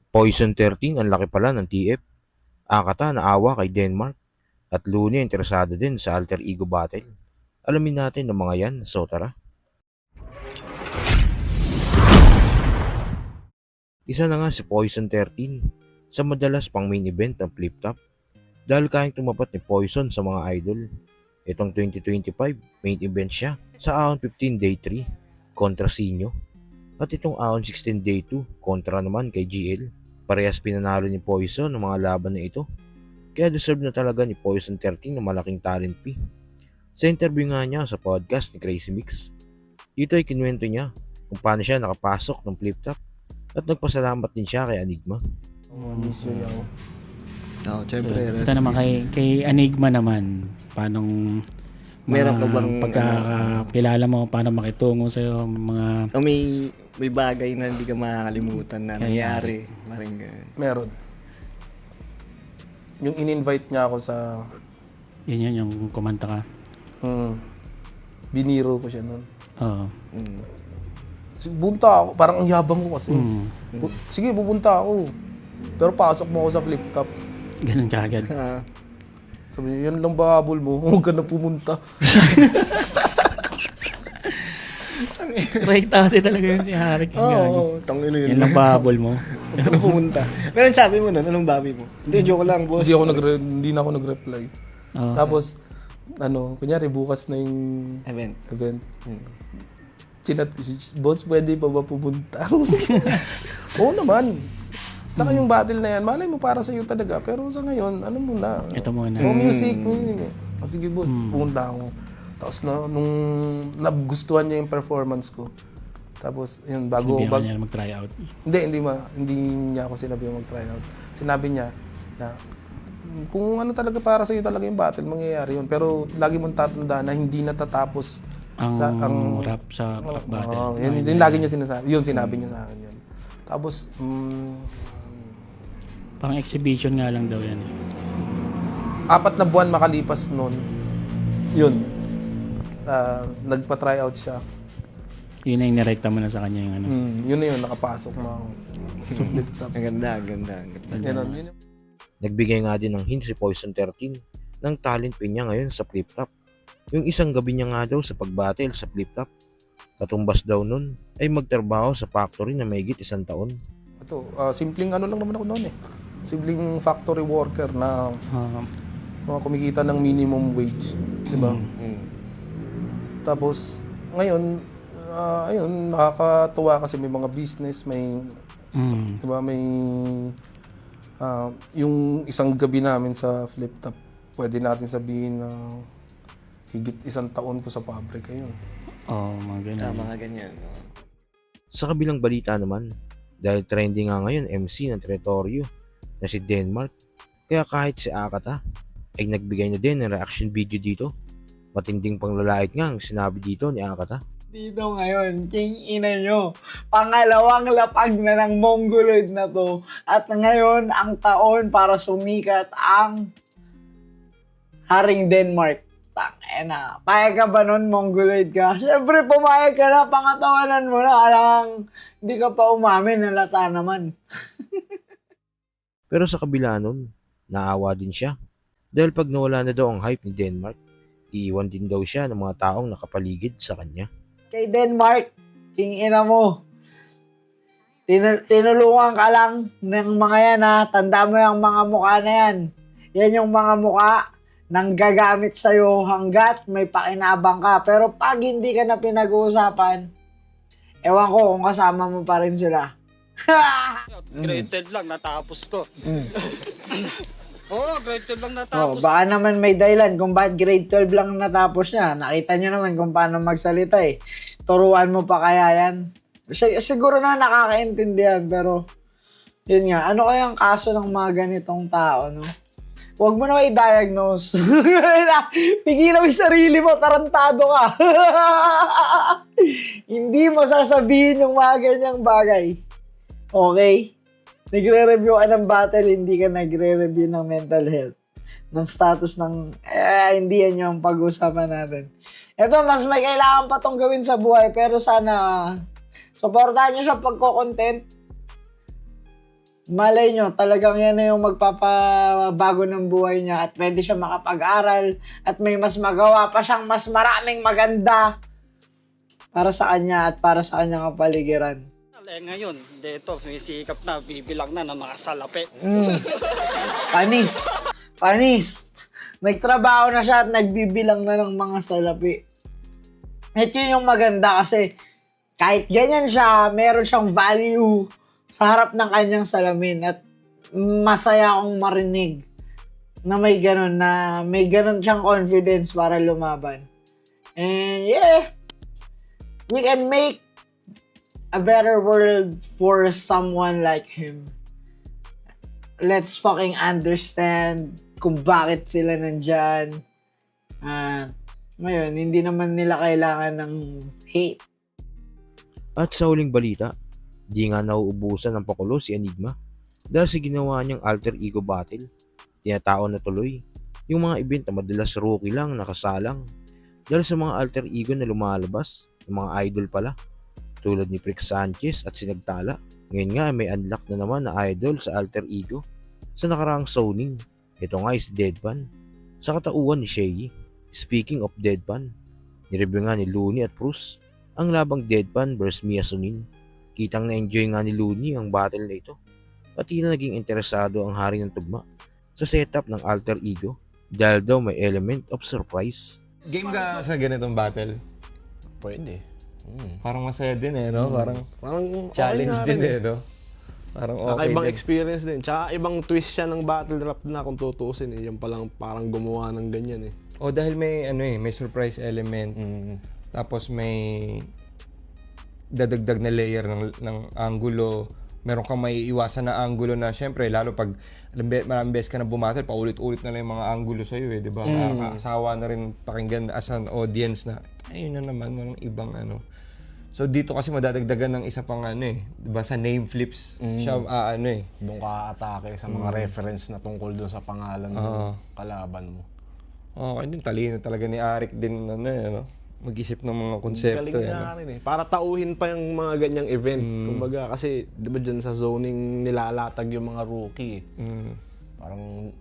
Poison 13 ang laki pala ng TF. Akata naawa kay Denmark. At Luna interesado din sa alter ego battle. Alamin natin ang mga yan, so tara. Isa na nga si Poison 13 sa madalas pang main event ng Flip Top dahil kayang tumapat ni Poison sa mga idol. Itong 2025 main event siya sa Ahon 15 Day 3 kontra Sinyo at itong Ahon 16 Day 2 kontra naman kay GL. Parehas pinanalo ni Poison ng mga laban na ito kaya deserve na talaga ni Poison 13 ng malaking talent fee. Sa interview nga niya sa podcast ni Crazy Mix, dito ay kinuwento niya kung paano siya nakapasok ng Flip Top at nagpasalamat din siya kay Enigma. Miss you yung... Oo, syempre. Ito naman kay Enigma naman, paanong Meron ka bang pagkakakilala mo, paano makitungo sa'yo, mga... May bagay na hindi ka makakalimutan na nangyari. Meron. Yung in-invite niya ako sa... Yun yung kumanta ka. Biniro ko siya nun. Oo. Bunta ako, parang ang yabang ko kasi. Sige, pupunta ako. Pero pasok mo ako sa Flip Top. Ganun ka agad. Sabi niya, yan lang ba habol mo? Huwag ka na pumunta. Right kasi talaga yun si Harik. Oo, tangin na yun. Yan lang pahabol mo. Ano pumunta? Pero sabi mo nun, anong babi mo? Hindi, joke lang, boss. Hindi na ako nag-reply. Oo. Tapos, kunyari bukas na yung Event. Chinat ko siya, boss, pwede pa ba pumunta? Oo naman. Saka yung battle na yan, malay mo para sa'yo talaga. Pero sa ngayon, ano muna? Ito muna. Music. Sige boss, pumunta ako. Tapos nung nagustuhan niya yung performance ko. Tapos yun, Sinabihan niya mag-try out. Hindi niya ako sinabi mag-try out. Sinabi niya na kung ano talaga para sa'yo talaga yung battle, mangyayari yun. Pero lagi mong tatandaan na hindi natatapos ang rap sa rap battle. Yun lagi niya sinasabi. Yun, sinabi niya sa akin yun. Tapos, parang exhibition nga lang daw yan. 4 na buwan makalipas nun, yun, nagpa-try out siya. Yun na yung nirekta mo na sa kanya yung ano. Yun na yun, nakapasok na ako. Flip Top. Ang ganda. Yun. Nagbigay nga din ng hint si Poison 13 ng talent pin niya ngayon sa Flip Top. Yung isang gabi niya nga daw sa pagbattle sa Flip Top, katumbas daw nun ay magtrabaho sa factory na mahigit 1 taon. Ito, simpleng ano lang naman ako noon eh. Simpleng factory worker na kumikita ng minimum wage. Diba? Tapos, ngayon, ayun, nakakatuwa kasi may mga business, may, diba, may, yung isang gabi namin sa Flip Top, pwede natin sabihin na higit 1 taon ko sa pabrika yun. Mga ganyan. Mga ganyan. Sa kabilang balita naman, dahil trending nga ngayon MC ng teritoryo na si Denmark, kaya kahit si Akata ay nagbigay na din ng reaction video dito. Matinding panglalait nga ang sinabi dito ni Akata. Dito ngayon, king ina nyo, pangalawang lapag na ng Mongoloid na to, at ngayon ang taon para sumikat ang Haring Denmark. Tangina, payag ka ba nun, Mongoloid ka? Siyempre pumayag ka na, pangatawanan mo na, alang hindi ka pa umamin, nalata naman. Pero sa kabila nun, naawa din siya. Dahil pag nawala na daw ang hype ni Denmark, iiwan din daw siya ng mga taong nakapaligid sa kanya. Kay Denmark, king ina mo, tinulungan ka lang ng mga yan ha, tanda mo yung mga mukha na yan. Yan yung mga mukha nang gagamit sa'yo hanggat may pakinabang ka. Pero pag hindi ka na pinag-uusapan, ewan ko kung kasama mo pa rin sila. Grade 10 lang, natapos ko. Oo, grade 10 lang natapos. Baka naman may dahilan kung bakit grade 12 lang natapos niya. Nakita niyo naman kung paano magsalita eh. Turuan mo pa kaya yan? Siguro na nakakaintindihan, pero yun nga, ano kaya ang kaso ng mga ganitong tao, no? Huwag mo na i-diagnose. Pigilan mo yung sarili mo, tarantado ka. Hindi mo sasabihin yung mga ganyang bagay. Okay? Nagre-review ka ng battle, hindi ka nagre-review ng mental health. Ng status ng, hindi yan yung pag-usapan natin. Ito, mas may kailangan pa tong gawin sa buhay, pero sana, supportahan nyo sa pagko-content. malay nyo, talagang yan na yung magpapabago ng buhay niya at pwede siya makapag-aral at may mas magawa pa siyang mas maraming maganda para sa kanya at para sa kanyang kapaligiran. Ngayon, dito, may sikap na, bibilang na ng mga salapi. Panis. Nagtrabaho na siya at nagbibilang na ng mga salapi. At yun yung maganda kasi kahit ganyan siya, meron siyang value sa harap ng kanyang salamin at masaya akong marinig na may ganun siyang confidence para lumaban. And yeah, we can make a better world for someone like him. Let's fucking understand kung bakit sila nandyan. Ngayon, hindi naman nila kailangan ng hate. At sa huling balita, di nga nauubusan ng pakulo si Enigma dahil sa ginawa niyang alter ego battle. Tinatao na tuloy yung mga event na madalas rookie lang nakasalang dahil sa mga alter ego na lumalabas ng mga idol pala tulad ni Prick Sanchez at Sinagtala. Ngayon nga may unlock na naman na idol sa alter ego sa nakaraang zoning. Ito nga is Deadpan sa katauhan ni Shay. Speaking of Deadpan, nireview nga ni Looney at Bruce ang labang Deadpan vs Mia Sunin. Kitang na-enjoy nga ni Looney ang battle na ito at tila naging interesado ang hari ng tugma sa setup ng alter ego dahil daw may element of surprise. Game ka sa ganitong battle? Pwede. Parang masaya din eh, no? Parang challenge okay din nga eh, no? Parang okay Kakaibang din. experience din. Tsaka ibang twist siya ng battle rap na kung tutuusin eh. Yung palang parang gumawa ng ganyan eh. O dahil may may surprise element. Tapos may dadagdag na layer ng angulo. Meron kang maiiwasan na angulo na syempre lalo pag maraming beses ka na bumattle, paulit-ulit na lang yung mga angulo sa'yo eh, di ba? Nakakasawa na rin pakinggan as an audience na ayun na naman, walang ibang ano. So dito kasi madadagdagan ng isa pang di ba sa name flips siya Doon ka atake sa mga reference na tungkol doon sa pangalan ng kalaban mo. Okay din, talino talaga ni Arik din mag-isip ng mga konsepto. Galing nga rin eh. Para tauhin pa yung mga ganyang event. Kumbaga, kasi di ba dyan sa zoning nilalatag yung mga rookie. Parang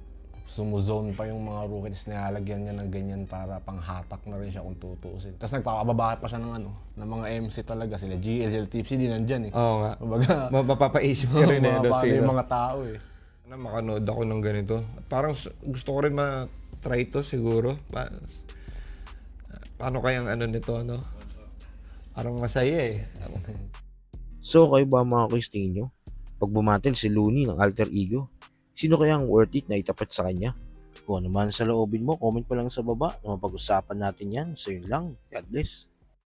sumuzone pa yung mga rookie, tapos nilalagyan niya ng ganyan para panghatak na rin siya kung tutuusin. Tapos nagpapababa pa siya ng mga MC talaga. Sila GL, sila Tipsy, di nandyan eh. Oo nga. Kumbaga, Mapapaisip ka rin eh. mababa yung mga tao eh. Makanood ako ng ganito. At parang gusto ko rin ma-try to siguro. Paano kayang nito, Parang masaya eh. So kayo ba mga Christine nyo? Pag bumatil si Looney ng alter ego, sino kaya ang worth it na itapat sa kanya? Kung ano man sa loobin mo, comment mo lang sa baba na mapag-usapan natin yan. So yun lang. God bless.